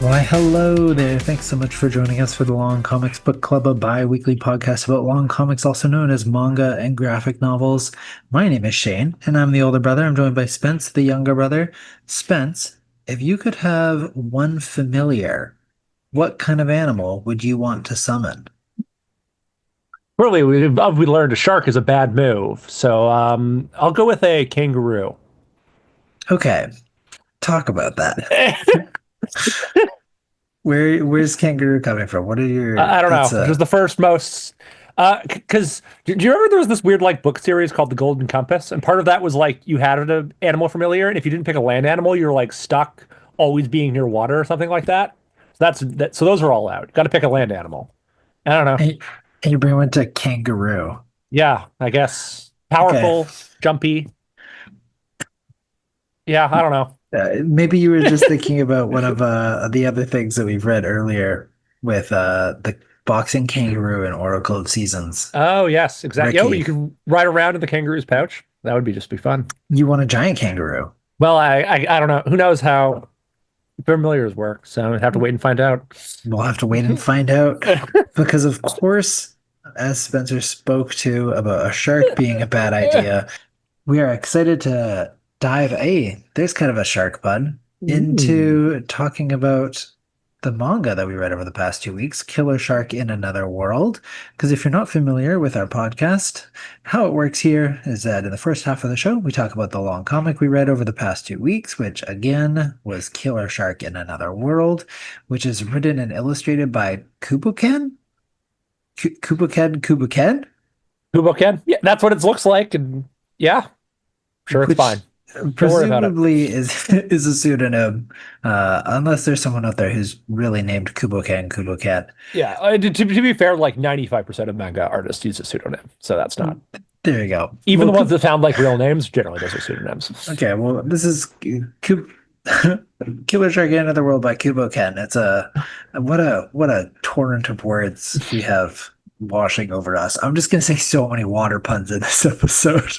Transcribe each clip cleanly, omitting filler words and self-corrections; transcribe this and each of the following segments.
Why, hello there. Thanks so much for joining us for the Long Comics Book Club, a bi-weekly podcast about long comics, also known as manga and graphic novels. My name is Shane, and I'm the older brother. I'm joined by Spence, the younger brother. Spence, if you could have one familiar, what kind of animal would you want to summon? Really, we learned a shark is a bad move. So I'll go with a kangaroo. Okay, talk about that. Where's kangaroo coming from? What are your, I don't that's know. Just the first most because do you remember there was this weird like book series called The Golden Compass? And part of that was like you had an animal familiar, and if you didn't pick a land animal, you're like stuck always being near water or something like that. So that's that. So those are all out. Got to pick a land animal. I don't know. and, and you bring one to kangaroo. Yeah, I guess Okay. powerful, jumpy. Yeah, I don't know. Maybe you were just thinking about one of the other things that we've read earlier with the boxing kangaroo and Oracle of Seasons. Oh yes, exactly. Yo, you Ricky, can ride around in the kangaroo's pouch. That would be just be fun. you want a giant kangaroo. Well, I don't know. Who knows how familiars work? So I'd have to wait and find out. We'll have to wait and find out because, of course, as Spencer spoke to about a shark being a bad idea, we are excited to dive, there's kind of a shark bud, Ooh. into talking about the manga that we read over the past 2 weeks, Killer Shark in Another World. Because if you're not familiar with our podcast, how it works here is that in the first half of the show, we talk about the long comic we read over the past 2 weeks, which again was Killer Shark in Another World, which is written and illustrated by Kuboken? Kuboken? Kuboken? Yeah, that's what it looks like. And yeah, sure, it's Which fine. Don't worry about it. presumably is a pseudonym, unless there's someone out there who's really named Kuboken Kuboket. Yeah, to be fair, like 95% of manga artists use a pseudonym. So that's not. There you go. Even Well, the ones that sound like real names, generally those are pseudonyms. okay. Well, this is Killer Shark in Another World by Kuboken. It's a what a torrent of words we have washing over us. I'm just gonna say so many water puns in this episode.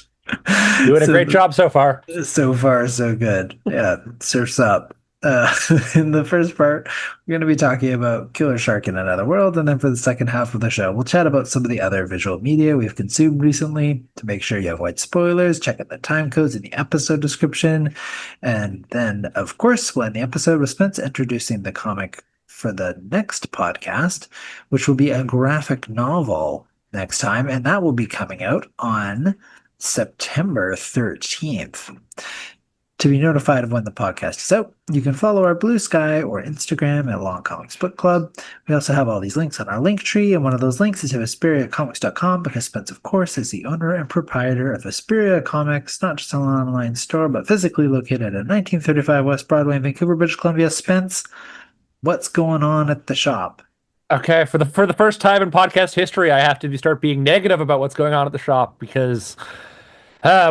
Doing a great So job so far. so far, so good. Yeah, surf's up. In the first part, we're going to be talking about Killer Shark in Another World, and then for the second half of the show, we'll chat about some of the other visual media we've consumed recently. To make sure you avoid spoilers, check out the time codes in the episode description. And then, of course, we'll end the episode with Spence introducing the comic for the next podcast, which will be a graphic novel next time, and that will be coming out on September 13th. To be notified of when the podcast is out, you can follow our Blue Sky or Instagram at Long Comics Book Club. We also have all these links on our link tree, and one of those links is to HesperiaComics.com because Spence, of course, is the owner and proprietor of Hesperia Comics, not just an online store, but physically located at 1935 West Broadway in Vancouver, British Columbia. Spence, what's going on at the shop? Okay, for the first time in podcast history, I have to start being negative about what's going on at the shop because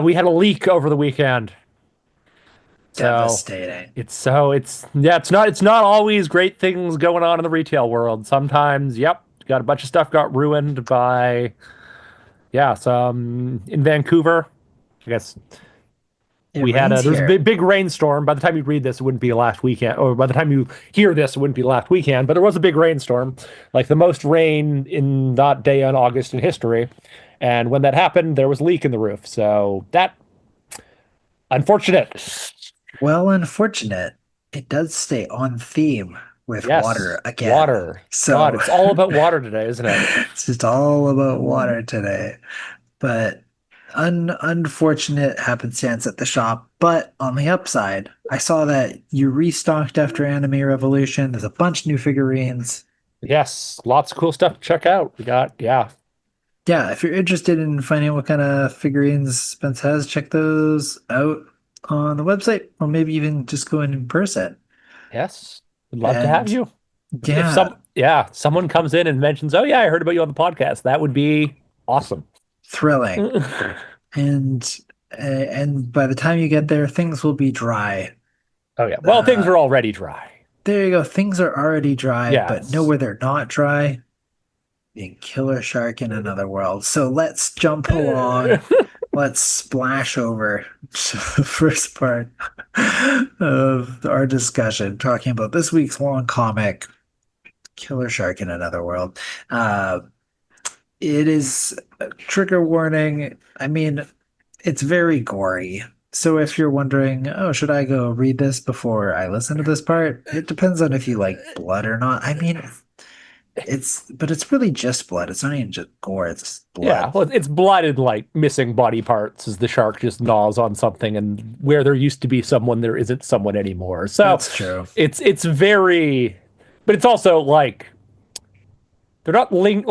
we had a leak over the weekend. So Devastating. it's not always great things going on in the retail world. Sometimes, yep, got a bunch of stuff got ruined by some in Vancouver. I guess It we had rains a there's a here. big rainstorm. By the time you read this, it wouldn't be last weekend, or by the time you hear this, it wouldn't be last weekend. But there was a big rainstorm, like the most rain in that day on August in history. And when that happened, there was a leak in the roof. So that unfortunate. Well, unfortunate. It does stay on theme with Yes, water again. water. God, So it's all about water today, isn't it? it's just all about water today. But unfortunate happenstance at the shop. But on the upside, I saw that you restocked after Anime Revolution. There's a bunch of new figurines. Yes, lots of cool stuff to check out. We got, yeah. Yeah, if you're interested in finding out what kind of figurines Spence has, check those out on the website, or maybe even just go in person. Yes, would love to have And you. If yeah, someone comes in and mentions, "Oh yeah, I heard about you on the podcast," that would be awesome. thrilling. And and by the time you get there, things will be dry. Oh yeah. Well, things Uh, are already dry. there you go. Things are already dry, but know Yes. where they're not dry? Being Killer Shark in Another World. So let's jump along let's splash over to the first part of our discussion, talking about this week's long comic, Killer Shark in Another World. Uh, it is a trigger warning. I mean, it's very gory. So if you're wondering, oh, should I go read this before I listen to this part? It depends on if you like blood or not. I mean, but it's really just blood. It's not even just gore, it's Yeah, blood. well, it's blooded like missing body parts as the shark just gnaws on something, and where there used to be someone, there isn't someone anymore. So That's true. it's very, but it's also like they're not lingering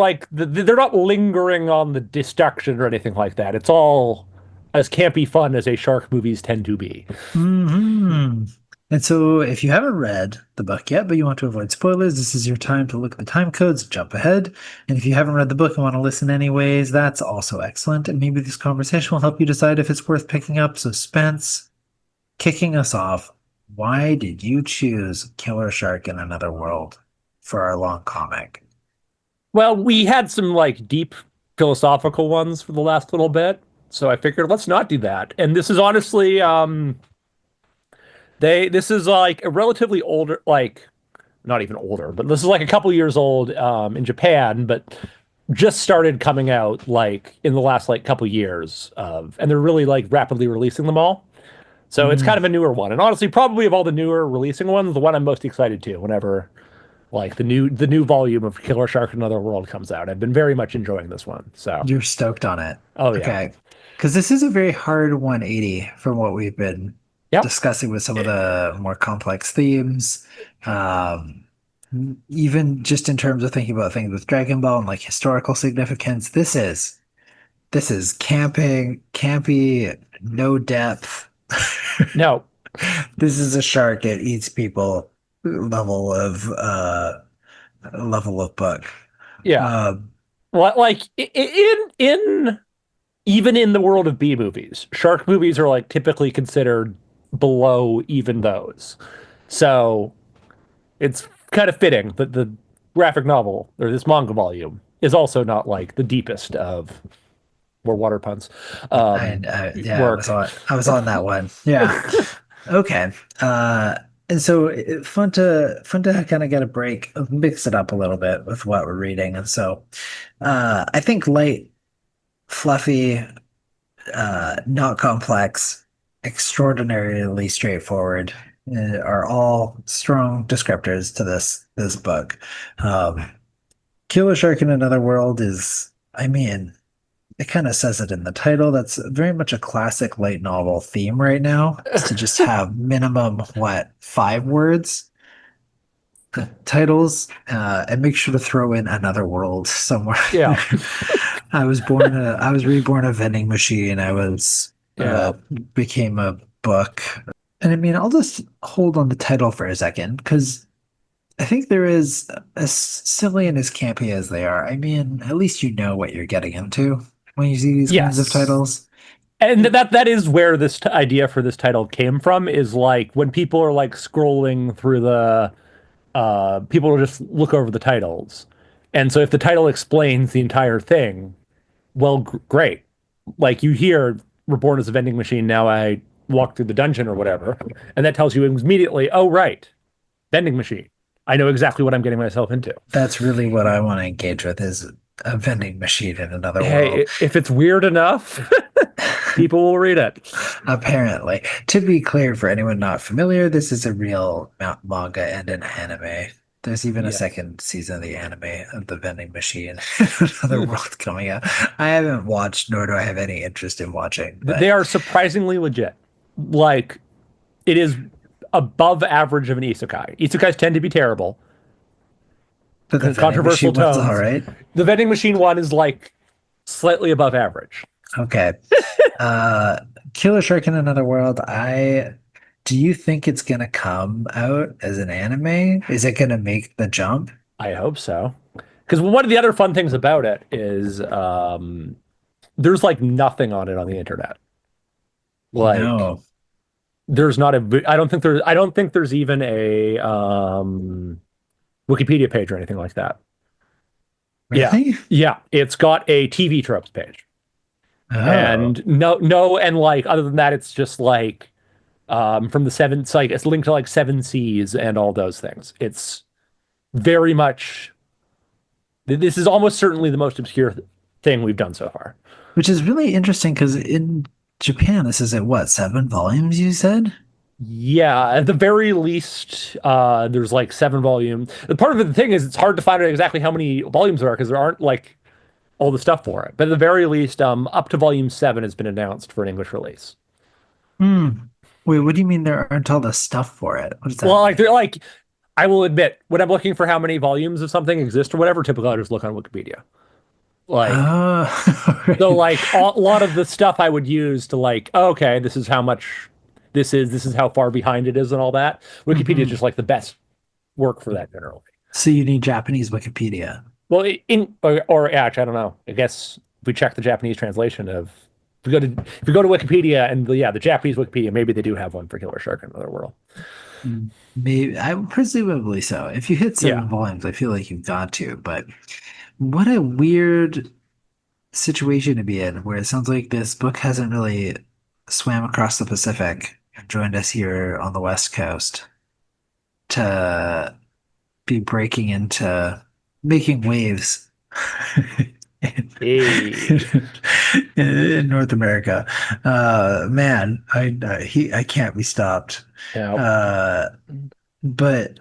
on the destruction or anything like that. It's all as campy fun as a shark movies tend to be. Hmm. And so, if you haven't read the book yet, but you want to avoid spoilers, this is your time to look at the time codes, jump ahead. And if you haven't read the book and want to listen anyways, that's also excellent. And maybe this conversation will help you decide if it's worth picking up. So, Spence, kicking us off, why did you choose Killer Shark in Another World for our long comic? Well, we had some like deep philosophical ones for the last little bit, so I figured let's not do that. And this is honestly, this is like a relatively older, like not even older, but this is like a couple years old in Japan, but just started coming out like in the last like couple years of, and they're really like rapidly releasing them all. So it's kind Mm, of a newer one. And honestly, probably of all the newer releasing ones, the one I'm most excited to whenever like the new volume of Killer Shark Another World comes out. I've been very much enjoying this one. So, you're stoked on it. oh yeah. Okay. Because this is a very hard 180 from what we've been Yep. discussing with some of the more complex themes. Um, Even just in terms of thinking about things with Dragon Ball and like historical significance, this is campy, no depth. No. This is a shark. It eats people level of book. Yeah. Um, Like in even in the world of B movies, shark movies are like typically considered below even those. So it's kind of fitting that the graphic novel or this manga volume is also not like the deepest of more water puns um yeah, work. I was on that one. Yeah. Okay. And so fun to kind of get a break, mix it up a little bit with what we're reading. And so I think light, fluffy, not complex, extraordinarily straightforward are all strong descriptors to this book. Um, Killer Shark in Another World is, I mean, it kind of says it in the title. That's very much a classic light novel theme right now, is to just have minimum, what, 5 words, titles, and make sure to throw in another world somewhere. Yeah. I was reborn a vending machine. I was, Yeah. became a book. And I mean, I'll just hold on the title for a second because I think there is, as silly and as campy as they are, I mean, at least you know what you're getting into when you see these kinds of Yes. titles. And that is where this idea for this title came from is like when people are like scrolling through the people will just look over the titles. And so if the title explains the entire thing, well, great. Like you hear Reborn as a vending machine, now I walk through the dungeon or whatever, and that tells you immediately, oh right, vending machine. I know exactly what I'm getting myself into. That's really what I want to engage with is a vending machine in another world. Hey, if it's weird enough, people will read it. Apparently. To be clear, for anyone not familiar, this is a real manga and an anime. There's even a Yes. second season of the anime of the vending machine, another world coming out. I haven't watched, nor do I have any interest in watching, They but are surprisingly legit. Like it is above average of an isekai. Isekais tend to be terrible, the vending controversial machine one's all tones. right. The vending machine one is like slightly above average. Okay. Uh, Killer Shark in Another World. I Do you think it's gonna come out as an anime? Is it gonna make the jump? I hope so. Because one of the other fun things about it is there's like nothing on it on the internet. Like No. there's not a I don't think there's even a Wikipedia page or anything like that. Yeah. Really? Yeah. It's got a TV tropes page. Oh, And no, and like other than that, it's just like from the seven, it's like it's linked to like seven seas and all those things. It's very much this is almost certainly the most obscure thing we've done so far. which is really interesting because in Japan, this is at what, 7 volumes, you said? Yeah, at the very least, there's like seven volume. The part of the thing is it's hard to find out exactly how many volumes there are because there aren't like all the stuff for it. But at the very least, up to volume seven has been announced for an English release. Hmm. Wait, what do you mean there aren't all the stuff for it? What does Well, that like mean? they're like, I will admit, when I'm looking for how many volumes of something exist or whatever, typically I just look on Wikipedia. Like, Oh, so right. like a lot of the stuff I would use to like, oh, okay, this is how much this is how far behind it is and all that. Wikipedia is just Hmm. like the best work for that generally. So you need Japanese Wikipedia. Well, or actually, I don't know. I guess if we check the Japanese translation of if we go to Wikipedia and yeah, the Japanese Wikipedia, maybe they do have one for Killer Shark in Another World. Maybe I presumably so. If you hit Yeah. 7 volumes, I feel like you've got to, but what a weird situation to be in where it sounds like this book hasn't really swam across the Pacific and joined us here on the West Coast to be breaking into making waves in, Hey. in North America. Man, I can't be stopped. Yeah. Uh, but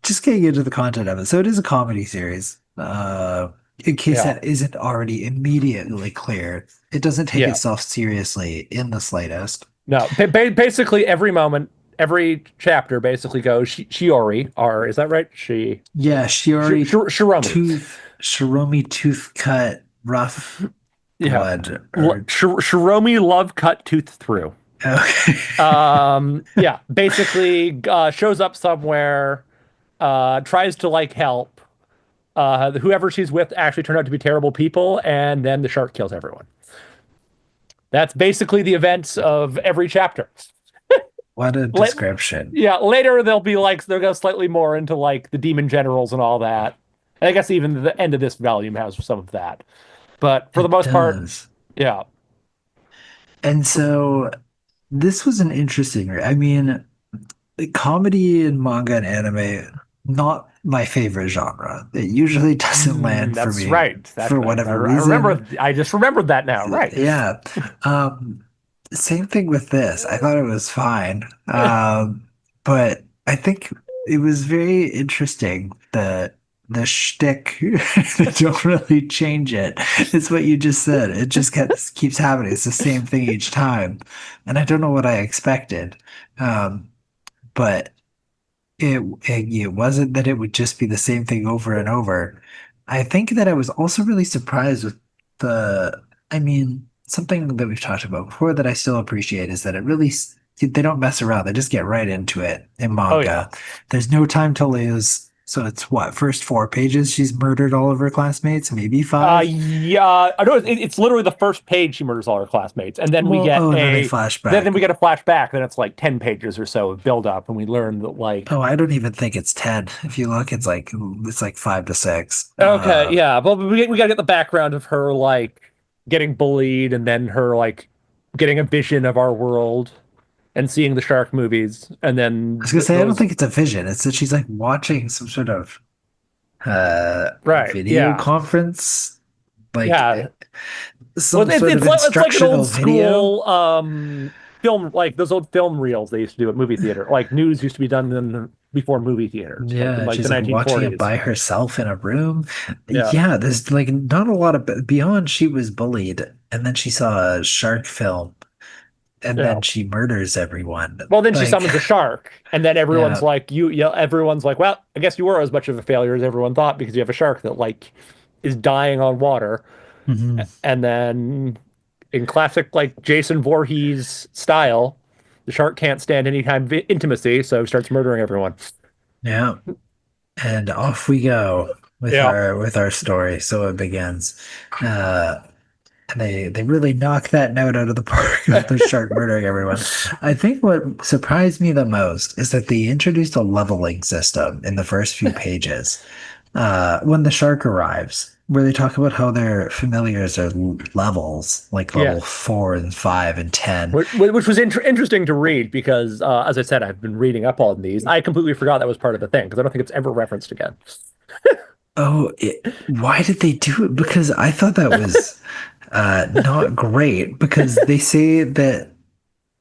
just getting into the content of it. So it is a comedy series. In case Yeah. that isn't already immediately clear, it doesn't take Yeah. itself seriously in the slightest. No. Basically, every moment, every chapter basically goes Shiori, or is that right? Yeah, Shiori Shiromi. Shiromi tooth cut rough Yeah. blood or Shiromi love cut tooth through. okay. Yeah, basically shows up somewhere, tries to like help. Whoever she's with actually turned out to be terrible people, and then the shark kills everyone. That's basically the events of every chapter. What a La- description. yeah, later they'll be like they'll go slightly more into like the demon generals and all that. And I guess even the end of this volume has some of that. But for the It most part, does. yeah, And so this was an interesting, I mean, comedy in manga and anime, not my favorite genre. It usually doesn't land for That's me right. for whatever I reason. remember. I just remembered that now. Right. Yeah. Um, Same thing with this. I thought it was fine. But I think it was very interesting that the shtick they don't really change it. It's what you just said. It just keeps happening. It's the same thing each time. And I don't know what I expected. But it wasn't that it would just be the same thing over and over. I think that I was also really surprised with I mean, something that we've talked about before that I still appreciate is that they don't mess around. They just get right into it in Oh yeah. manga. There's no time to lose. So it's what, first 4 pages, she's murdered all of her classmates, maybe five? Yeah. I know it's literally the first page she murders all her classmates, and then we Well, get oh, and then they a flash then back. we get a flashback. Then it's like 10 pages or so of build up, and we learn that like Oh, I don't even think it's 10. If you look, it's like 5 to 6. okay, yeah, but we gotta get the background of her like getting bullied, and then her like getting a vision of our world and seeing the shark movies, and I then was gonna say, I don't those think it's a vision. It's that she's like watching some sort of right, video yeah, conference, like yeah. Well, some sort of it's like an instructional old video. school film, like those old film reels they used to do at movie theater. Like news used to be done before movie theaters, like in Yeah, like the she's like watching it 1940s. by herself in a room. Yeah, Yeah, there's like not a lot of beyond she was bullied, and then she saw a shark film, and yeah. then she murders everyone. Well, then she Like, summons a shark, and then everyone's yeah. like, everyone's like, well, I guess you were as much of a failure as everyone thought because you have a shark that like is dying on water. Mhm. And then in classic like Jason Voorhees style, the shark can't stand any kind of intimacy, so he starts murdering everyone. Yeah. And off we go Yeah. with our story. So it begins. Uh and they really knock that note out of the park of the shark murdering everyone. I think what surprised me the most is that they introduced a leveling system in the first few pages when the shark arrives. where they talk about how their familiars are levels, like level Yeah. 4 and 5 and 10. Which was interesting to read because, as I said, I've been reading up on these. I completely forgot that was part of the thing because I don't think it's ever referenced again. Oh, why did they do it? Because I thought that was not great because they say that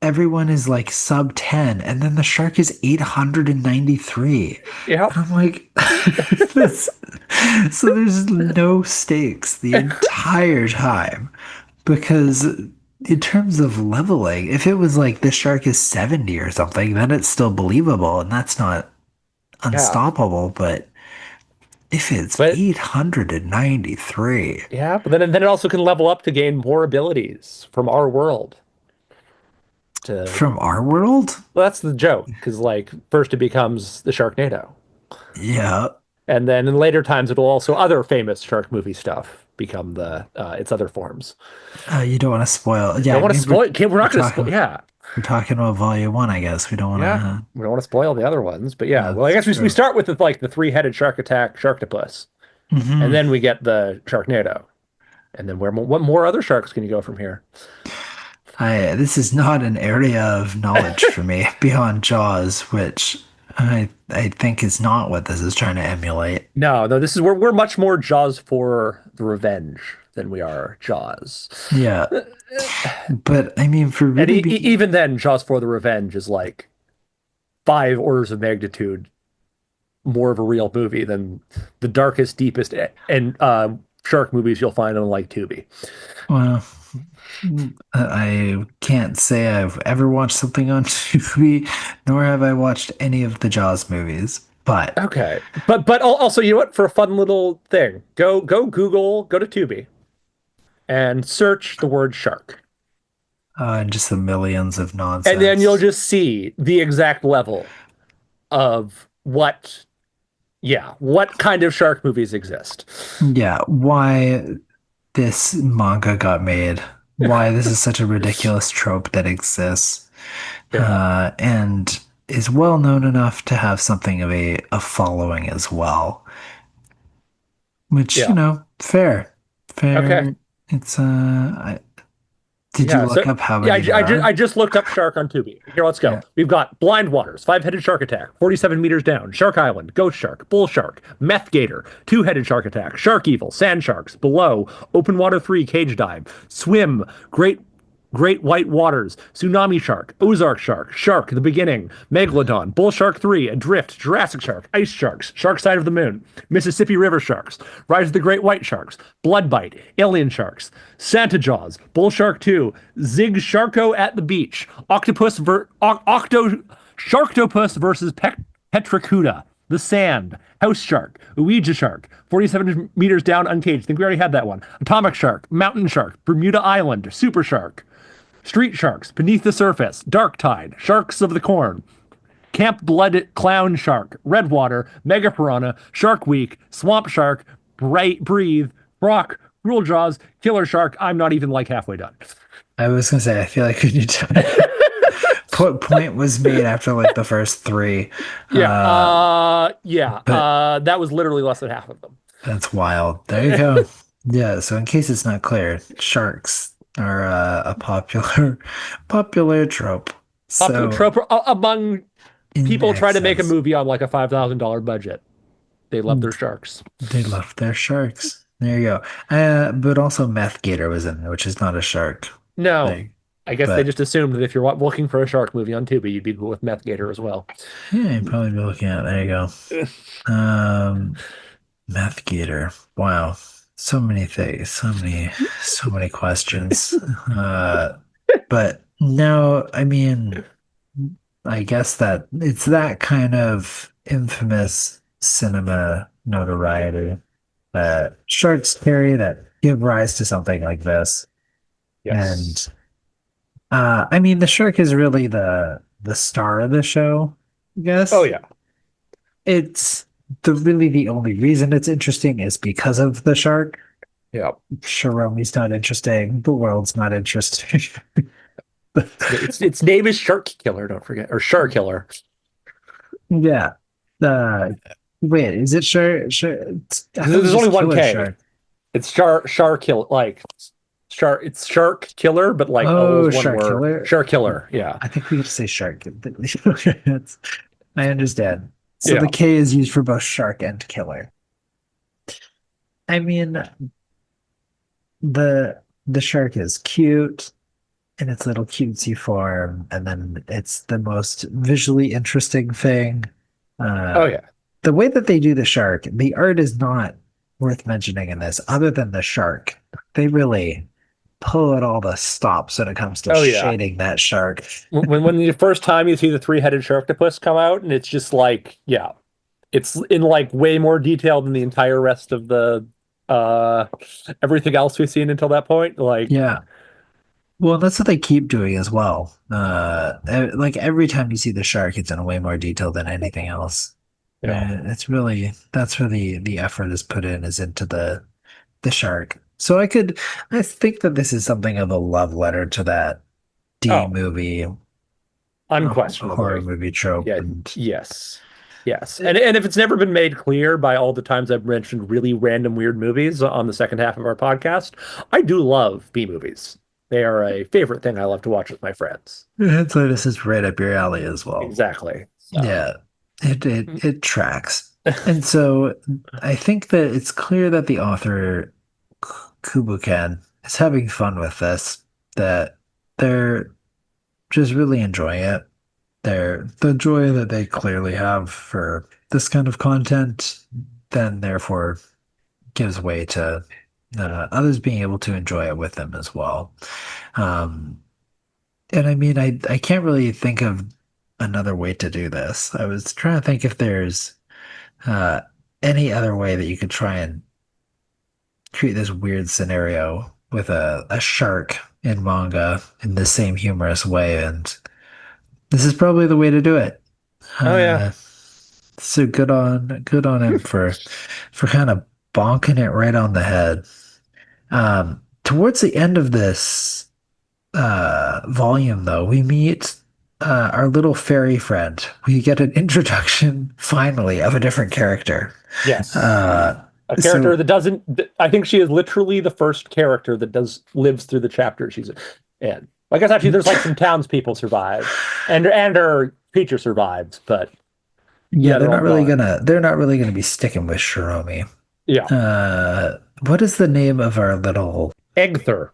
everyone is like sub 10 and then the shark is 893. Yep. And I'm like, this, so there's no stakes the entire time because in terms of leveling, if it was like the shark is 70 or something, then it's still believable and that's not Yeah. unstoppable. But if it's But 893 yeah, but then it also can level up to gain more abilities from our world to from our world, well, that's the joke because like first it becomes the Sharknado. yeah, And then in later times it'll also other famous shark movie stuff become the its other forms. you don't want to spoil. Yeah, Don't I want to mean, spoil. We're we're not going to spoil. talking. Yeah, We're talking about volume one, I guess. We don't want yeah. to. We don't want to spoil the other ones, but yeah. Well, I That's guess we true. start with the, like the three-headed shark attack Sharktopus, and Hmm. then we get the Sharknado, and then what more other sharks can you go from here? This is not an area of knowledge for me beyond Jaws, which I think is not what this is trying to emulate. No, no. This is we're much more Jaws for the Revenge than we are Jaws. Yeah, but I mean, for And really being even then, Jaws for the Revenge is like five orders of magnitude more of a real movie than the darkest, deepest, and shark movies you'll find on like Tubi. well, I can't say I've ever watched something on TV, nor have I watched any of the Jaws movies. But Okay, but also, you know what? For a fun little thing, go to Tubi and search the word shark, and just the millions of and then you'll nonsense. just see the exact level of what kind of shark movies exist. Yeah, why this manga got made, why this is such a ridiculous trope that exists, Yeah, and is well known enough to have something of a following as well. Which, yeah. fair. Okay. Fair. It's did you Yeah, so look up how yeah, many there I are? just looked up shark on Tubi. Here, let's go. Yeah. We've got Blind Waters, five-headed shark attack, 47 meters down, Shark Island, Ghost Shark, Bull Shark, Meth Gator, two-headed shark attack, Shark Evil, Sand Sharks, Below, Open Water 3, Cage Dive, Swim, Great White Waters, Tsunami Shark, Ozark Shark, Shark, The Beginning, Megalodon, Bull Shark 3, Adrift, Jurassic Shark, Ice Sharks, Shark Side of the Moon, Mississippi River Sharks, Rise of the Great White Sharks, Blood Bite, Alien Sharks, Santa Jaws, Bull Shark 2, Zig Sharko at the Beach, Sharktopus versus Petracuda, The Sand, House Shark, Ouija Shark, 47 meters down uncaged. I think we already had that one. Atomic Shark, Mountain Shark, Bermuda Island, Super Shark, Street Sharks, Beneath the Surface, Dark Tide, Sharks of the Corn, Camp Blood Clown Shark, Redwater, Mega Piranha, Shark Week, Swamp Shark, Bright Breathe, Brock, Cruel Jaws, Killer Shark. I'm not even like halfway done. I was gonna say, I feel like we need to point was made after like the first three. But That was literally less than half of them. that's wild. There you go. Yeah, so in case it's not clear, sharks are a popular popular trope. Popular So trope among in people trying to make a excess, movie on like a $5,000 budget. They love their sharks. they love their sharks. There you go. But also Meth Gator was in there, which is not a shark. No, Like, I guess they but just assumed that if you're looking for a shark movie on Tubi, you'd be with Meth Gator as well. yeah, you'd probably be looking at. There you go. Meth Gator. Wow. So many things. So many questions. But no, I mean, I guess that it's that kind of infamous cinema notoriety that sharks carry that give rise to something like this. And Yes. I mean, the shark is really the star of the show, I Oh guess. yeah. It's the only reason it's interesting is because of the shark. Yeah. Sharomi's not interesting. The world's not interesting. Its name is Shark Killer, don't forget. Or Shark Killer. Yeah. Uh, wait, is it shark? I thought it was There's only just one killer K. shark. It's shark kill like shark. It's shark killer, but like all Oh, is one shark word. killer. Shark killer. Yeah. I think we could say shark. It's- I understand. So Yeah. the K is used for both shark and killer. I mean, the shark is cute in its little cutesy form, and then it's the most visually interesting thing. Oh Uh, yeah. the way that they do the shark, the art is not worth mentioning in this, other than the shark. They really pull at all the stops when it comes to Oh yeah. shading that shark. When the first time you see the three-headed sharktopus come out, and it's just like, yeah, it's in like way more detail than the entire rest of the uh everything else we've seen until that point. Like, Yeah. Well, that's what they keep doing as well. Like every time you see the shark, it's in way more detail than anything else. yeah. It's really that's where the effort is put in is into the shark. So I think that this is something of a love letter to that D Oh, movie, horror unquestionably. movie trope, Yeah, and yes. Yes. And if it's never been made clear by all the times I've mentioned really random weird movies on the second half of our podcast, I do love B movies. They are a favorite thing I love to watch with my friends. so this is right up your alley as well. Exactly. So, Yeah, it tracks. And so I think that it's clear that the author Kubuken is having fun with this, that they're just really enjoying it. The joy that they clearly have for this kind of content, then therefore gives way to others being able to enjoy it with them as well. Um, and I mean, I can't really think of another way to do this. I was trying to think if there's uh, any other way that you could try and create this weird scenario with a shark in manga in the same humorous way, and this is probably the way to do it. oh yeah. Uh, so good on him for kind of bonking it right on the head. Towards the end of this volume, though, we meet our little fairy friend. We get an introduction, finally, of a different character. Yes. Uh, A character so that doesn't, I think she is literally the first character that lives through the chapter she's in. I guess actually there's like some townspeople survive and her creature survives, but yeah, yeah, they're all gone. they're not really gonna be sticking with Shiromi. Yeah. What is the name of our little Egther.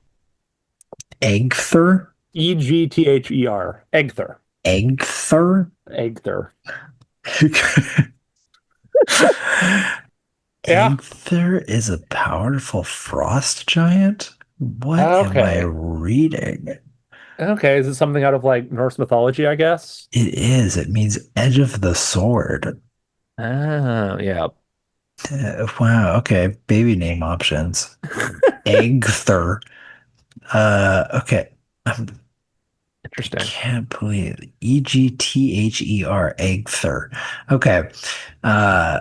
Egther? Egther. Egther. Egther? Egther. Yeah. Egther is a powerful frost giant? What am I Okay. reading? Okay. Is it something out of like Norse mythology, I guess? It is. It means edge of the sword. Oh, yeah. Wow. Okay. Baby name options. Egther. Okay. I Interesting. can't believe it. Egther. Egther. Okay. Uh,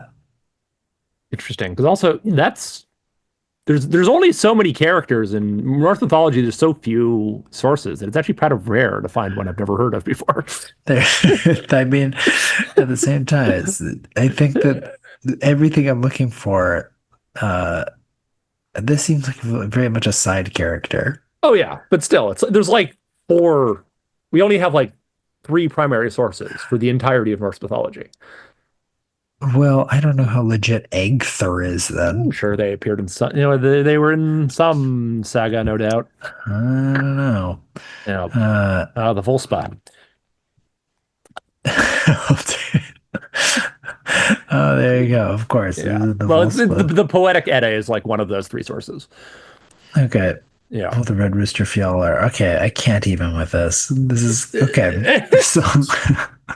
Interesting. Because also that's there's only so many characters in Norse mythology. There's so few sources that it's actually kind of rare to find one I've never heard of before. there. I mean, at the same time, I think that everything I'm looking for, uh, this seems like very much a side character. Oh yeah, but still, it's there's like four. We only have like three primary sources for the entirety of Norse mythology. Well, I don't know how legit Egther is I'm then. sure they appeared in some, they were in some saga, no doubt. I don't know. You know, Uh, the full spot. oh, there you go. Of course, Yeah. the Well, full it's the, split. the Poetic Edda is like one of those three sources. Okay. Yeah. Oh, the Red Rooster Fjalar. Okay, I can't even with this. This is okay. So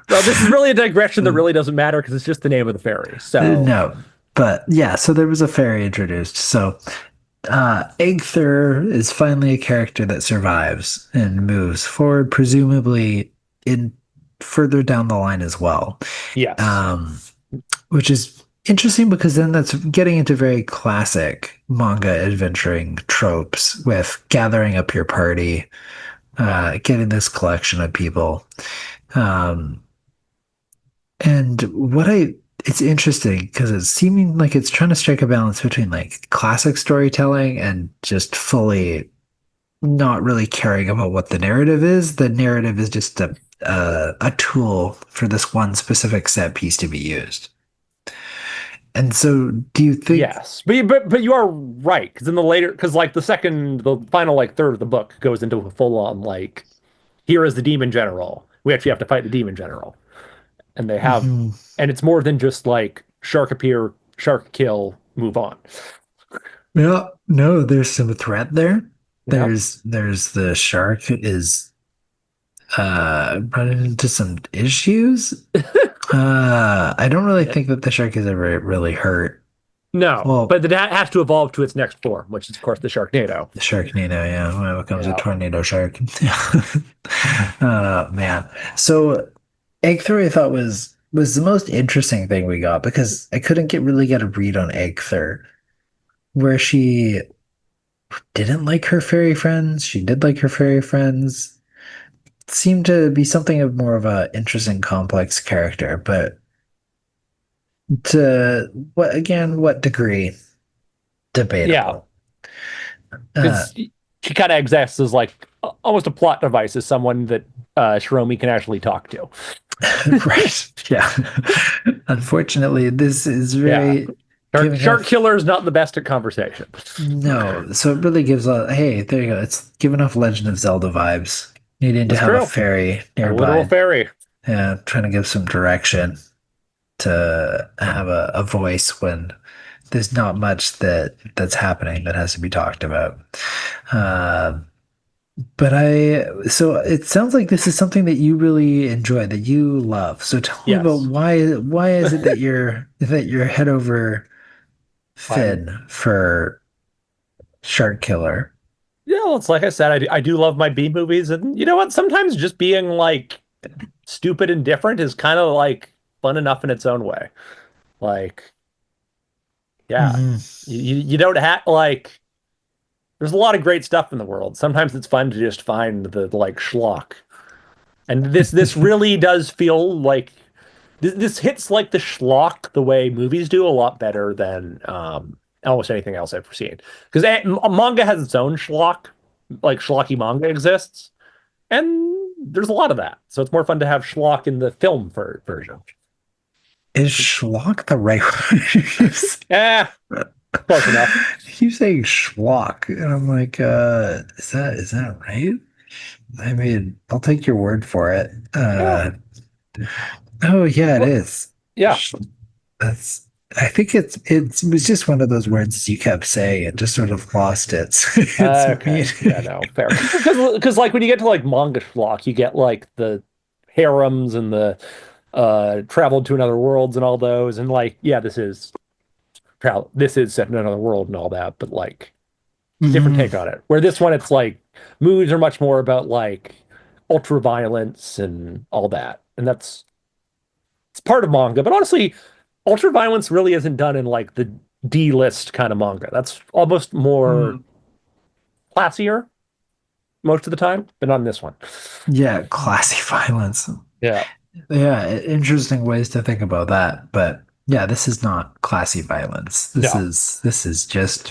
Well, this is really a digression that really doesn't matter because it's just the name of the fairy. So, no, but yeah. So there was a fairy introduced. So Egther is finally a character that survives and moves forward, presumably in further down the line as well. yes. Um, which is interesting because then that's getting into very classic manga adventuring tropes with gathering up your party, Yeah. getting this collection of people. Um, and what I it's interesting because it's seeming like it's trying to strike a balance between like classic storytelling and just fully not really caring about what the narrative is. The narrative is just a tool for this one specific set piece to be used. And so, do you think? Yes, but you are right because in the later because like the final like third of the book goes into a full on like here is the demon general. We actually have to fight the demon general, and they have Mhm. and it's more than just like shark appear, shark kill, move on. Yeah, no, there's some threat there. Yeah, There's the shark is running into some issues. I don't really think that the shark is ever really hurt. no, Well, but that has to evolve to its next form, which is of course the Sharknado. the Sharknado, yeah, when it becomes a Yeah, tornado shark. Man. So Egg 3 I thought was the most interesting thing we got because I couldn't get a read on Egg 3, where she didn't like her fairy friends, she did like her fairy friends. Seemed to be something of more of a interesting, complex character, but to what degree? yeah, Debatable. Uh, because she kind of exists as like almost a plot device as someone that Shiromi can actually talk to. right. Yeah. Unfortunately, this is Yeah, very giving Shark off. Killer is not the best at conversation. No. So it really gives a hey, there you go. It's giving off Legend of Zelda vibes. Needing to That's have a true. fairy A literal nearby. fairy. Yeah, trying to give some direction to have a voice when there's not much that's happening that has to be talked about. Uh, but so it sounds like this is something that you really enjoy, that you love. So tell me about Yes. why is it that you're head over I'm Finn for Shark Killer? Yeah, well, it's like I said, I do love my B movies, and you know what? Sometimes just being like stupid and different is kind of like fun enough in its own way. Like, yeah, Hmm. you don't have like. There's a lot of great stuff in the world. Sometimes it's fun to just find the like schlock, and this really does feel like this hits like the schlock the way movies do a lot better than almost anything else I've seen. Because manga has its own schlock, like schlocky manga exists. And there's a lot of that. So it's more fun to have schlock in the film version. Is schlock the right word? Eh, close enough. You saying schlock, and I'm like, is that right? I mean, I'll take your word for it. Yeah. Oh yeah, it Well, is. yeah. Sh- That's. I think it was just one of those words you kept saying and just sort of lost it. It's Okay. mean. Yeah, no, fair. Because like when you get to like manga schlock, you get like the harems and the traveled to another worlds and all those. And like, yeah, this is set in another world and all that, but like different Mhm. take on it. Where this one it's like movies are much more about like ultra violence and all that. And that's it's part of manga, but honestly, ultra violence really isn't done in like the D list kind of manga. That's almost more Mm. classier most of the time, but not in this one. Yeah, classy violence. Yeah. Yeah, interesting ways to think about that. But yeah, this is not classy violence. No. This is just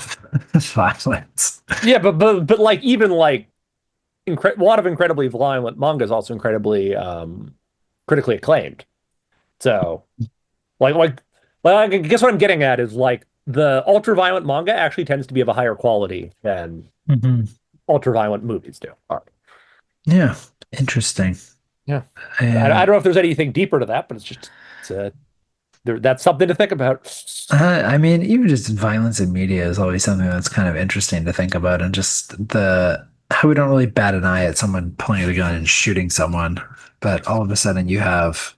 violence. Yeah, but like even like a lot of incredibly violent manga is also incredibly critically acclaimed. So like like I guess what I'm getting at is like the ultra violent manga actually tends to be of a higher quality than Mhm. ultra violent movies do. All right. Yeah, interesting. Yeah. I And don't know if there's anything deeper to that, but it's a that's something to think about. I mean, even just violence in media is always something that's kind of interesting to think about, and just the how we don't really bat an eye at someone pulling a gun and shooting someone, but all of a sudden you have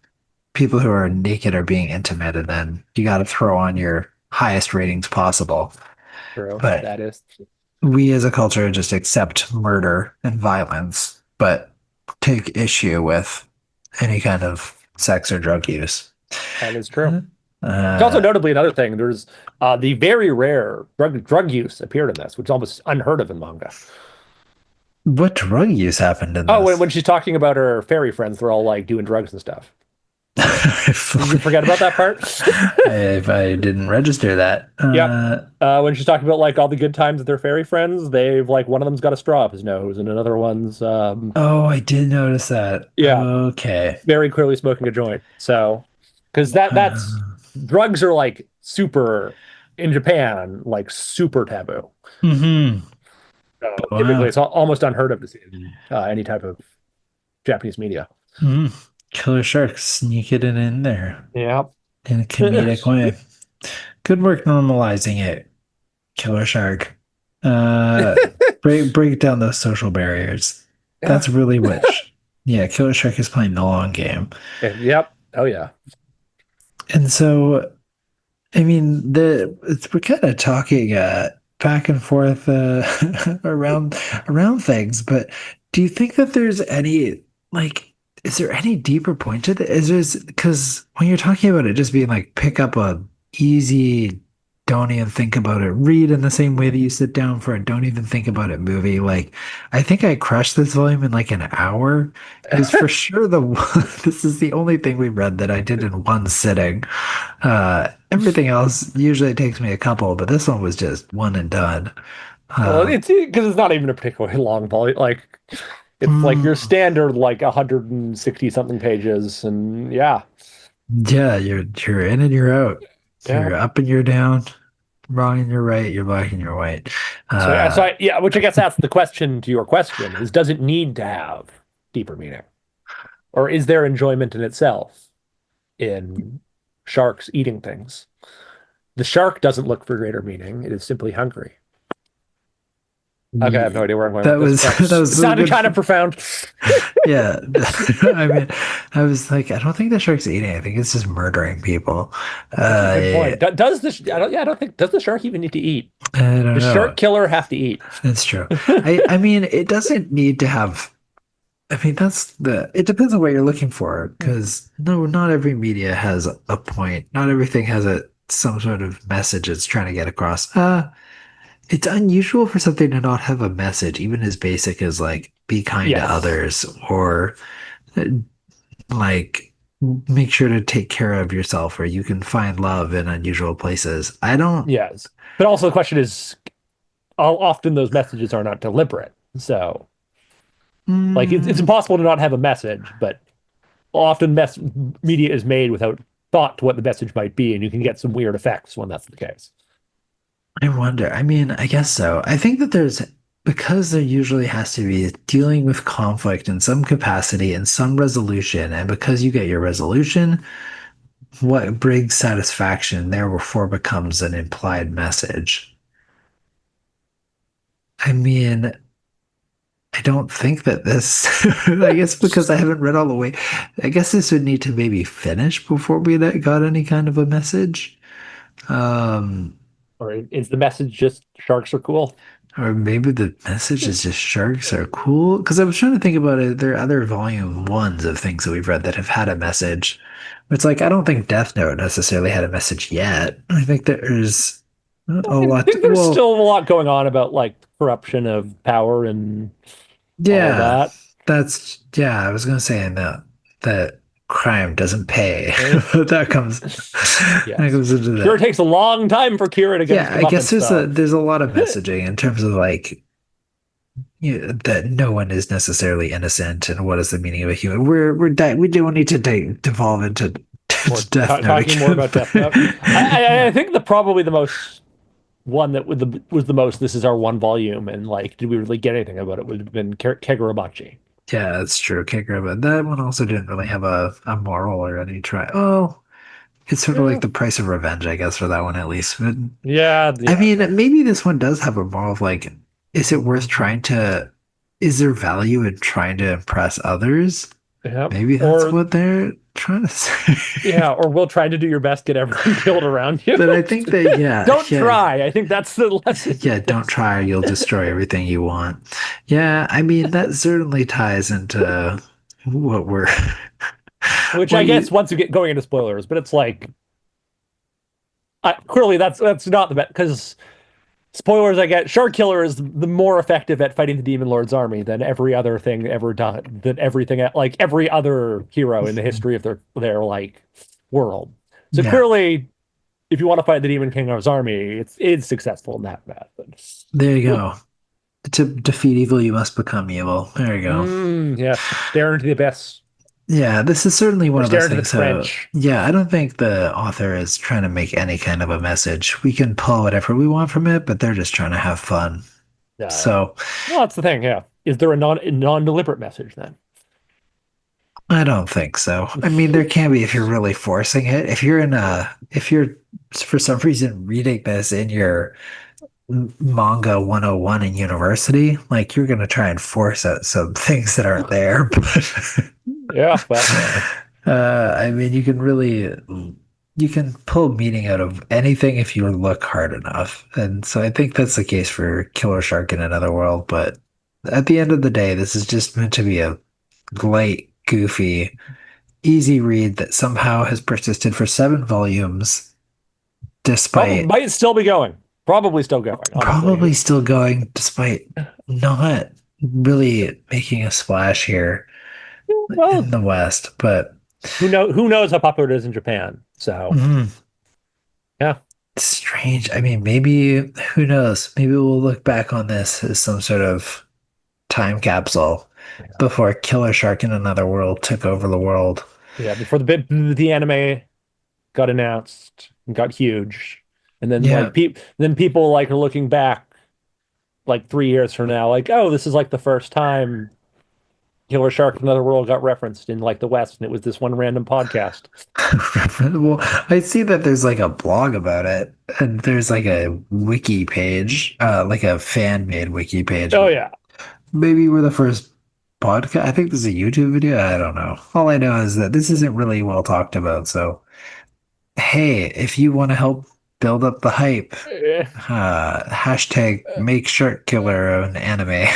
people who are naked or being intimate, and then you got to throw on your highest ratings possible. True. But That is we as a culture just accept murder and violence, but take issue with any kind of sex or drug use. that is true. It's also Uh, notably another thing. There's the very rare drug use appeared in this, which is almost unheard of in manga. what drug use happened in Oh, this? when she's talking about her fairy friends, they're all like doing drugs and stuff. I Did you fully, forget about that part? I didn't register that. Yep. When she's talking about like all the good times with their fairy friends, they've like one of them's got a straw up his nose, and another one's Oh, I did notice that. yeah, Okay. very clearly smoking a joint. So, because that's Uh, drugs are like super in Japan, like super taboo. hmm. So typically, Wow. it's almost unheard of to see in any type of Japanese media. Hmm. Killer shark sneaking it in there Yeah. in a comedic way. Good work normalizing it, Killer Shark. Uh, break down those social barriers. Yeah. That's really yeah, Killer Shark is playing the long game. Yep. Oh yeah. And so, I mean, we're kind of talking back and forth around things, but do you think that there's any like is there any deeper point to this? Is there because when you're talking about it just being like pick up a easy, don't even think about it, read in the same way that you sit down for a don't even think about it movie. Like I think I crushed this volume in like an hour. It was for sure the one, this is the only thing we read that I did in one sitting. Everything else usually takes me a couple, but this one was just one and done. Well, Um, it's because it's not even a particularly long volume. Like it's like your mm, standard like 160 something pages, and yeah, yeah, you're in and you're out. yeah. You're up and you're down, wrong and you're right, you're black and you're white. So yeah, which I guess that's the question to your question is, does it need to have deeper meaning, or is there enjoyment in itself in sharks eating things? The shark doesn't look for greater meaning; it is simply hungry. Okay, I have no Ye- idea where I'm going with That this, was but that it was so sounded good. kind of profound. Yeah, I mean, I was like, I don't think the shark's eating. I think it's just murdering people. That's actually a good I point. Does this? I don't. Yeah, I don't think. Does the shark even need to eat? I don't Does know. shark killer have to eat? That's true. I mean, it doesn't need to have. I mean, it depends on what you're looking for, because no, not every media has a point. Not everything has some sort of message it's trying to get across. It's unusual for something to not have a message, even as basic as like be kind to Yes. others or uh, like make sure to take care of yourself or you can find love in unusual places. I don't. Yes. But also the question is, often those messages are not deliberate. So, like, it's Mm, impossible to not have a message, but often media is made without thought to what the message might be, and you can get some weird effects when that's the case. I wonder. I mean, I guess so. I think that because there usually has to be dealing with conflict in some capacity and some resolution, and because you get your resolution, what brings satisfaction therefore becomes an implied message. I mean, I don't think that this, I guess because I haven't read all the way, I guess this would need to maybe finish before we got any kind of a message. Um, Or is the message just sharks are cool? Or maybe the message is just sharks are cool. Because I was trying to think about it. There are other volume ones of things that we've read that have had a message. It's like I don't think Death Note necessarily had a message yet. I think there's a I lot. think there's Well, still a lot going on about like corruption of power and all of yeah, that. yeah. I was gonna say that crime doesn't pay. Eh, That comes yes. into Sure that. takes a long time for Kira to get his Yeah, I guess comeuppance, though. there's a lot of messaging in terms of like that no one is necessarily innocent and what is the meaning of a human. We don't need to devolve into More Death Note talking more again. about Death Note. I think the probably the most one that was the most. This is our one volume, and like, did we really get anything about it? Would have been Kegurabachi. Yeah, that's true. Kicker, but that one also didn't really have a moral or any try. Oh, it's sort of like Yeah, the price of revenge, I guess, for that one at least. But yeah, I yeah. mean, maybe this one does have a moral of like, is it worth trying to? Is there value in trying to impress others? Yeah. Maybe that's Or what they're trying to say. yeah, or will trying to do your best get everyone killed around you. But I think that, yeah, Don't yeah, try. I think that's the lesson yeah, of don't this. try or you'll destroy everything you want. Yeah, I mean, that certainly ties into what we're, Which what I guess you, once you get going into spoilers, but it's like clearly that's not the best because spoilers I get, Shark Killer is the more effective at fighting the Demon Lord's army than every other thing ever done, than everything like every other hero in the history of their like world. So Yeah, clearly, if you want to fight the Demon King's army, it's successful in that method. there you go. To defeat evil, you must become evil. There you go. Yes, stare into the abyss Yeah, this is certainly one or of stare those into the things. So, trench. yeah, I don't think the author is trying to make any kind of a message. We can pull whatever we want from it, but they're just trying to have fun. Yeah, yeah. So, Well, that's the thing. Yeah, is there a non-deliberate message then? I don't think so. I mean, there can be if you're really forcing it. If you're for some reason reading this in your manga 101 in university, like you're going to try and force out some things that aren't there. Yeah, well, But I mean, you can pull meaning out of anything if you look hard enough. And so I think that's the case for Killer Shark in Another World. But at the end of the day, this is just meant to be a light, goofy, easy read that somehow has persisted for 7 volumes, probably despite might still be going. Probably still going, probably honestly. still going, despite not really making a splash here in Well, the West. But who knows how popular it is in Japan. So, mm, yeah. strange. I mean, maybe, who knows? Maybe we'll look back on this as some sort of time capsule Yeah. before Killer Shark in Another World took over the world. Yeah, before the anime got announced and got huge. And then Yeah. people like are looking back like 3 years from now, like, oh, this is like the first time Killer Shark in Another World got referenced in like the West, and it was this one random podcast. Well, I see that there's like a blog about it, and there's like a wiki page, like a fan made wiki page. Oh yeah. Maybe we're the first podcast. I think this is a YouTube video. I don't know. All I know is that this isn't really well talked about. So, hey, if you want to help build up the hype, Eh, hashtag make shark killer an anime.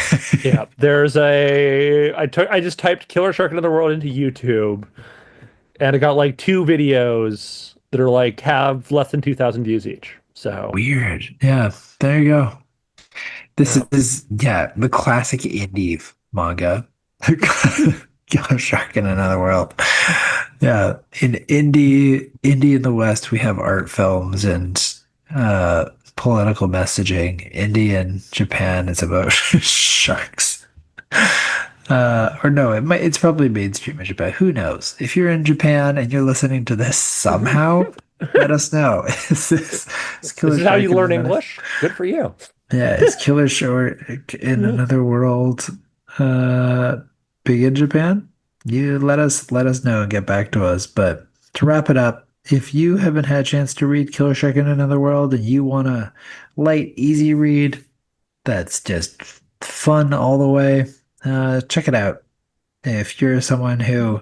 Yeah, I just typed Killer Shark in Another World into YouTube, and I got like two videos that are like have less than 2,000 views each. So Weird. Yeah, there you go. This yeah. is, yeah, the classic indie manga. Killer Shark in Another World. Yeah, in indie in the West, we have art films and political messaging. Indie in Japan is about sharks. Or no, it's probably mainstream in Japan. Who knows? If you're in Japan and you're listening to this somehow, let us know. Is This Killer is how Shark you in learn Another? English. Good for you. Yeah, is Killer Shark in Another World uh big in Japan? You let us know and get back to us. But to wrap it up, if you haven't had a chance to read Killer Shark in Another World and you want a light, easy read that's just fun all the way, check it out. If you're someone who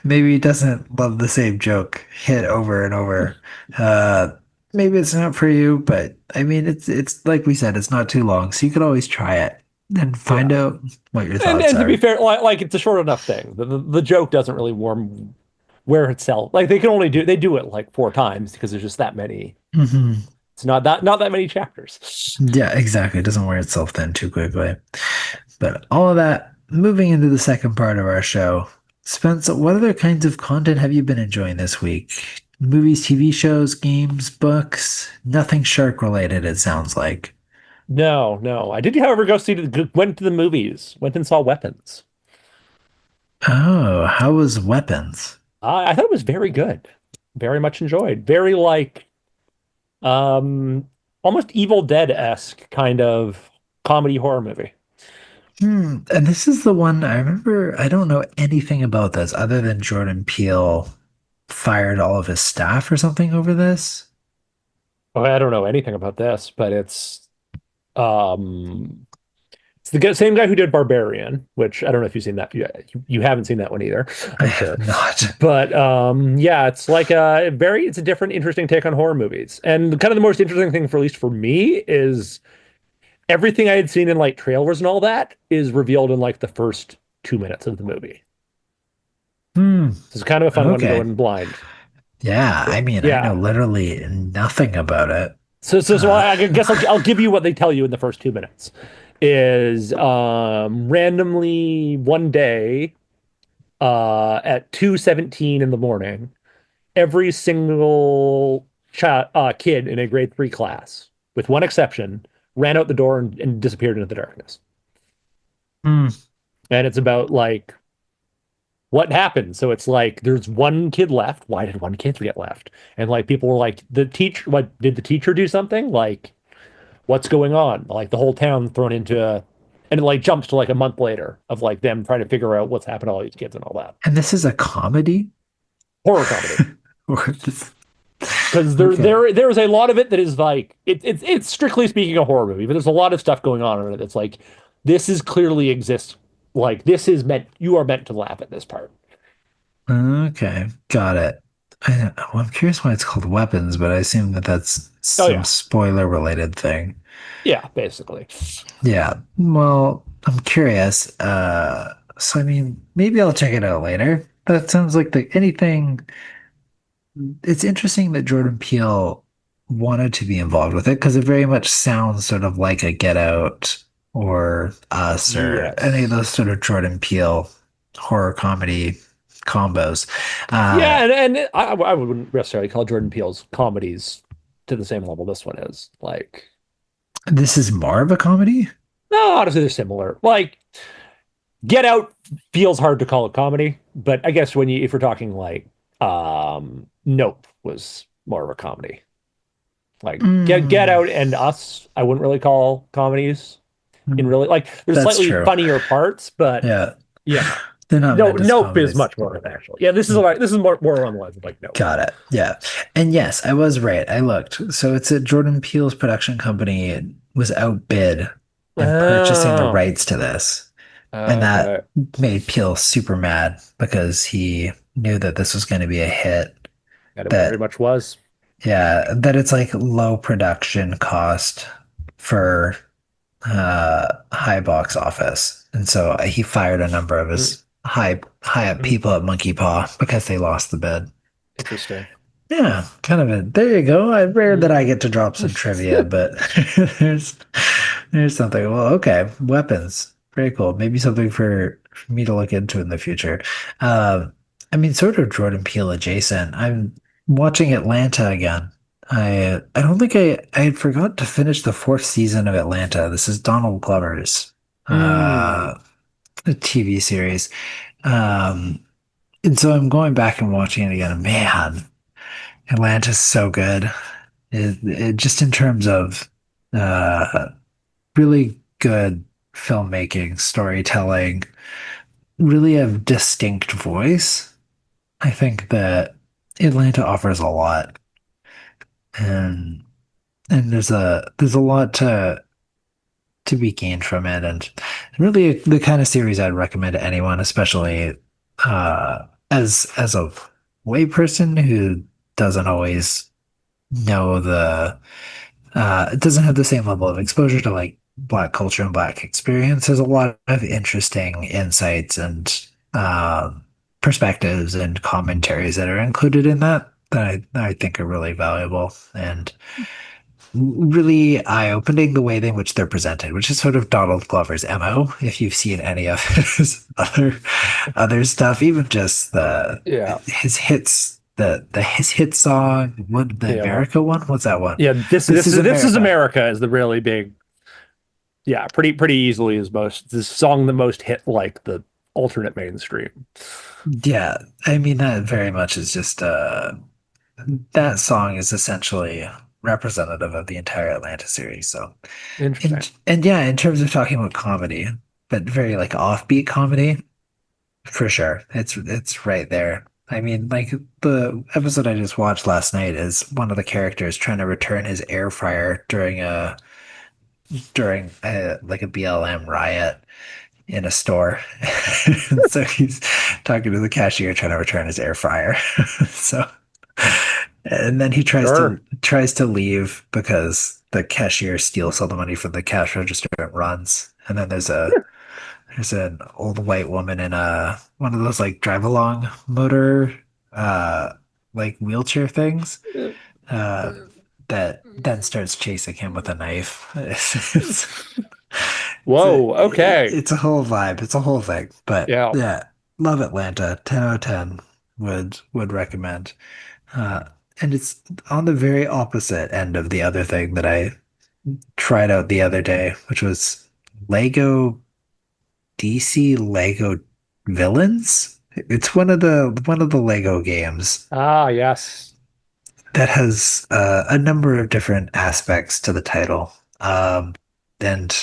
maybe doesn't love the same joke hit over and over, uh, maybe it's not for you. But I mean, it's like we said, it's not too long, so you could always try it and find Yeah. out what your And thoughts to be are. fair, like it's a short enough thing. The joke doesn't really warm wear itself. Like they do it like 4 times because there's just that many. Hmm. It's not that many chapters. Yeah, exactly. It doesn't wear itself thin too quickly. But all of that, moving into the second part of our show. Spence, what other kinds of content have you been enjoying this week? Movies, TV shows, games, books? Nothing shark related, it sounds like. No, no. I did, however, went to the movies, went and saw Weapons. Oh, how was Weapons? I thought it was very good. Very much enjoyed. Very like um almost Evil Dead-esque kind of comedy horror movie. And this is the one I remember. I don't know anything about this other than Jordan Peele fired all of his staff or something over this. Oh, I don't know anything about this, but um it's the same guy who did Barbarian, which I don't know if you've seen that. You haven't seen that one either, I I'm have sure. not. But yeah, it's like it's a different interesting take on horror movies. And kind of the most interesting thing for at least for me is everything I had seen in like trailers and all that is revealed in like the first 2 minutes of the movie. Hmm. So it's kind of a fun one to go Okay. in blind. Yeah, I mean, I know Yeah. literally nothing about it. So Uh, I guess I'll give you what they tell you in the first 2 minutes. Is randomly one day at 2:17 in the morning, every single kid in a grade 3 class, with one exception, ran out the door and disappeared into the darkness. hmm. And it's about like what happened. So it's like there's one kid left. Why did one kid get left? And like people were like, the teacher, what did the teacher do something? Like, what's going on? Like the whole town thrown into and it like jumps to like a month later of like them trying to figure out what's happened to all these kids and all that. And this is a comedy? Horror comedy. Or this, Because okay. there's a lot of it that is like it's strictly speaking a horror movie, but there's a lot of stuff going on in it that's like this is clearly exists like this is meant you are meant to laugh at this part. Okay, got it. Well, I'm curious why it's called Weapons, but I assume that that's Oh some yeah. spoiler related thing. Yeah, basically. Yeah. Well, I'm curious. So I mean, maybe I'll check it out later. That sounds like the anything. It's interesting that Jordan Peele wanted to be involved with it because it very much sounds sort of like a Get Out or Us or any of Yes. those sort of Jordan Peele horror comedy combos. Yeah, Uh, and I wouldn't necessarily call Jordan Peele's comedies to the same level this one is. Like, this is more of a comedy. no, honestly, they're similar. Like, Get Out feels hard to call a comedy, but I guess when you if we're talking like Nope was more of a comedy. Like Get Mm, Out and Us, I wouldn't really call comedies in really like there's that's slightly true. funnier parts, but Yeah, yeah. they're not No, meant as Nope is comedies. much more of an actual. Yeah, this is more on the lines of like Nope. Got it. Yeah. And yes, I was right. I looked. So it's a Jordan Peele's production company was outbid in purchasing the Oh, rights to this. And that okay. made Peele super mad because he knew that this was going to be a hit. And it very That, much was. yeah, that it's like low production cost for high box office. And so he fired a number of Mm, his high up mm, people at Monkey Paw because they lost the bid. interesting. Yeah, kind of a there you go. I rare that Mm. I get to drop some trivia, but there's there's something. Well, okay, weapons. Very cool. Maybe something for me to look into in the future. I mean, sort of Jordan Peele adjacent. I'm watching Atlanta again. I don't think I had forgot to finish the fourth season of Atlanta. This is Donald Glover's Mm. uh TV series. Um, and so I'm going back and watching it again. Man, Atlanta's so good. Just in terms of uh, really good filmmaking, storytelling, really a distinct voice. I think that Atlanta offers a lot, and there's a lot to be gained from it, and really the kind of series I'd recommend to anyone, especially as a layperson who doesn't always know the it doesn't have the same level of exposure to like Black culture and Black experience. There's a lot of interesting insights and perspectives and commentaries that are included in that I think are really valuable and really eye-opening the way in which they're presented, which is sort of Donald Glover's MO. If you've seen any of his other stuff, even just the Yeah. his hits, the his hit song, what the Yeah. America one? What's that one? Yeah, This is this is America. America is the really big yeah, pretty easily is most the song that most hit like the alternate mainstream. Yeah, I mean that very much is just that song is essentially representative of the entire Atlanta series. So, Interesting. and yeah, in terms of talking about comedy, but very like offbeat comedy, for sure. It's right there. I mean, like the episode I just watched last night is one of the characters trying to return his air fryer during like a BLM riot in a store. So he's talking to the cashier trying to return his air fryer. So and then he Sure. tries to leave because the cashier steals all the money from the cash register and runs. And then there's an old white woman in a one of those like drive along motor uh like wheelchair things. Uh that then starts chasing him with a knife. Whoa, okay. It's a whole vibe. It's a whole thing. But Yeah. yeah, love Atlanta. 10 out of 10 would recommend. Uh, and it's on the very opposite end of the other thing that I tried out the other day, which was Lego DC Lego Villains. It's one of the Lego games Ah, yes. that has a number of different aspects to the title. And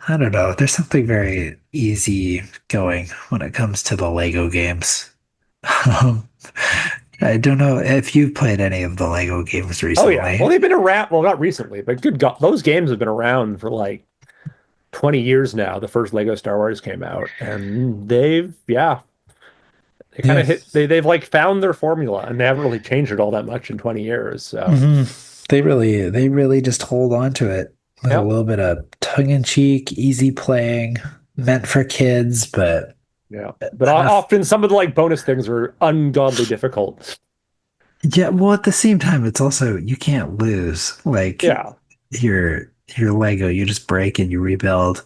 I don't know, there's something very easy going when it comes to the Lego games. Um, I don't know if you've played any of the Lego games Oh yeah. Well, recently. they've been around. Well, not recently, but good God, those games have been around for like 20 years now. The first Lego Star Wars came out, and yeah, they kind Yeah. of they've like found their formula, and they haven't really changed it all that much in 20 years. So hmm they really just hold on to it with a yeah, little bit of tongue-in-cheek, easy playing, meant for kids, but yeah. But enough. often some of the like bonus things are ungodly difficult. Yeah, well, at the same time, it's also you can't lose. Like Yeah, your Lego, you just break and you rebuild.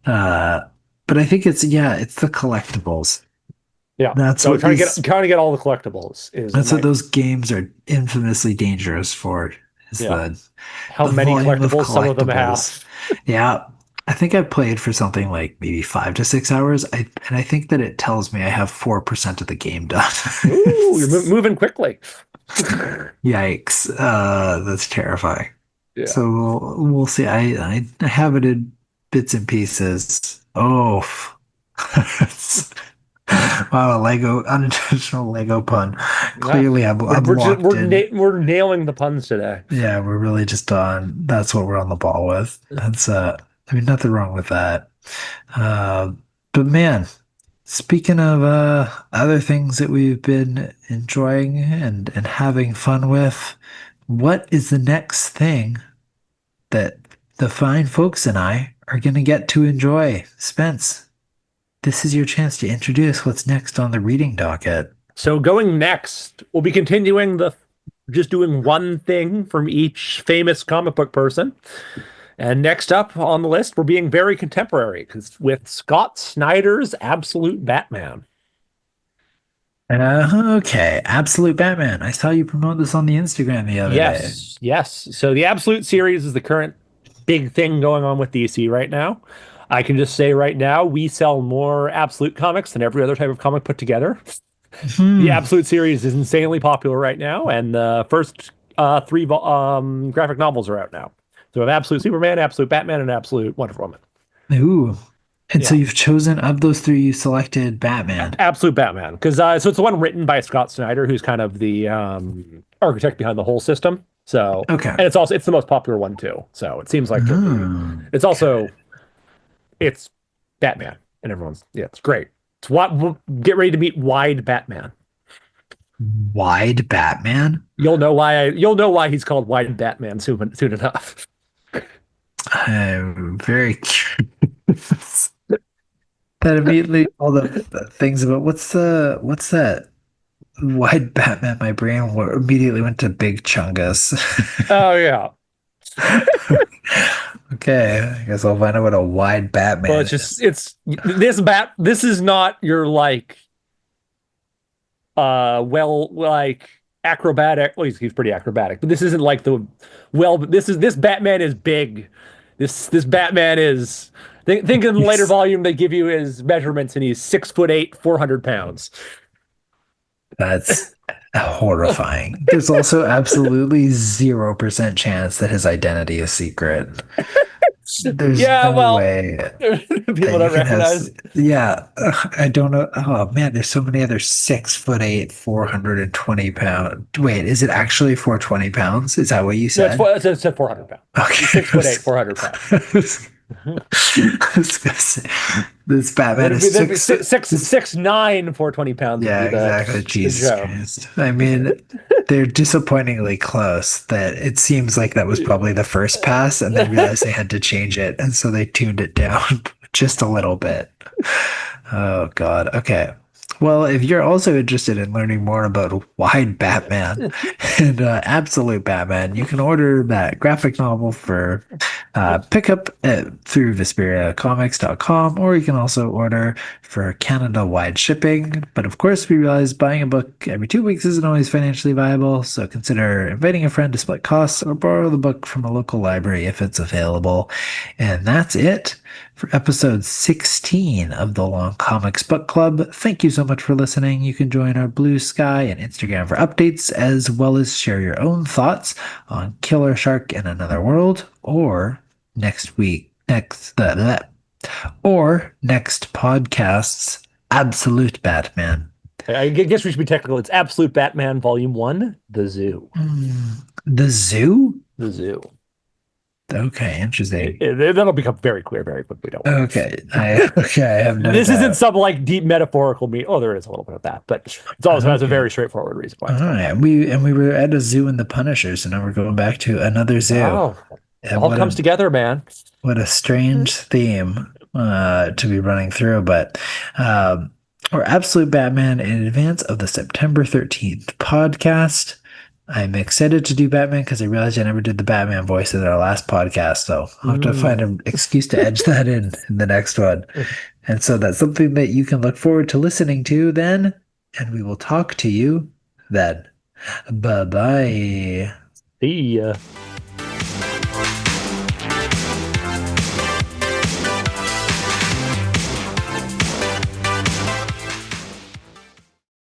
Uh, but I think it's the collectibles. yeah. That's So what these trying to get all the collectibles is that's what my those games are infamously dangerous for, is yeah. the How the many volume of collectibles some of them collectibles. have. Yeah. I think I played for something like maybe 5 to 6 hours. And I think that it tells me I have 4% of the game done. Ooh, you're moving quickly. Yikes. That's terrifying. Yeah. So we'll see. I have it in bits and pieces. Oh, wow, a Lego unintentional Lego pun. Yeah. Clearly, I'm We're just locked in. we're nailing the puns today. Yeah, we're really just on. That's what we're on the ball with. That's I mean, nothing wrong with that. Uh, but man, speaking of other things that we've been enjoying and having fun with, what is the next thing that the fine folks and I are going to get to enjoy? Spence, this is your chance to introduce what's next on the reading docket. So going next, we'll be continuing the just doing one thing from each famous comic book person. And next up on the list, we're being very contemporary because with Scott Snyder's Absolute Batman. Okay, Absolute Batman. I saw you promote this on the Instagram the other day. Yes, yes. So the Absolute series is the current big thing going on with DC right now. I can just say right now, we sell more Absolute comics than every other type of comic put together. The Hmm. Absolute series is insanely popular right now, and the first three graphic novels are out now. So we have Absolute Superman, Absolute Batman, and Absolute Wonder Woman. Ooh. And so Yeah, you've chosen of those three, you selected Batman. Absolute Batman, because so it's the one written by Scott Snyder, who's kind of the architect behind the whole system. So, Okay. and it's the most popular one too. So it seems like it's Okay. also it's Batman, and everyone's yeah, it's great. It's what get ready to meet Wide Batman. Wide Batman? You'll know why he's called Wide Batman soon enough. I'm very curious. That immediately all the things about what's that wide Batman? My brain immediately went to Big Chungus. Oh yeah. Okay, I guess I'll find out what a wide Well, Batman it's just is. it's this is not your like well like acrobatic. Well, he's pretty acrobatic, but this isn't like the well. This Batman is big. This Batman is think in the later He's volume they give you his measurements and he's 6'8", 400 pounds. That's horrifying. There's also absolutely 0% chance that his identity is secret. There's Yeah, no well, way that people you don't can have. recognize. Yeah, I don't know. Oh man, there's so many other 6'8", 420 pound. Wait, is it actually 420 pounds? Is that what you No, said? it's 400 pounds. He's Okay. 6'8", 400 pounds. I was gonna say, this Batman is That'd be six. This 6'9", 420 pounds would Yeah, be exactly. the Jesus joke. Christ. I mean, they're disappointingly close that it seems like that was probably the first pass and they realized they had to change it. And so they tuned it down just a little bit. Oh, God. Okay. Well, if you're also interested in learning more about Wide Batman and Absolute Batman, you can order that graphic novel for pickup through VesperiaComics.com, or you can also order for Canada-wide shipping. But of course, we realize buying a book every 2 weeks isn't always financially viable, so consider inviting a friend to split costs or borrow the book from a local library if it's available. And that's it for episode 16 of the Long Comics Book Club. Thank you so much for listening. You can join our Blue Sky and Instagram for updates, as well as share your own thoughts on Killer Shark in Another World, or next podcast's Absolute Batman. I guess we should be technical. It's Absolute Batman Volume 1, The Zoo. The Zoo? The Zoo. Okay, interesting. That'll become very clear very quickly. Don't worry. Okay, I have no This doubt. isn't some like deep metaphorical meaning. Oh, there is a little bit of that, but it's also has a very straightforward reason why. All right, we were at a zoo in The Punisher, so now we're going back to another zoo. Oh, it all comes together, man. What a strange theme to be running through, but or Absolute Batman in advance of the September 13th podcast. I'm excited to do Batman because I realized I never did the Batman voice in our last podcast, so I'll have to find an excuse to edge that in the next one. And so that's something that you can look forward to listening to then, and we will talk to you then. Bye-bye. See ya.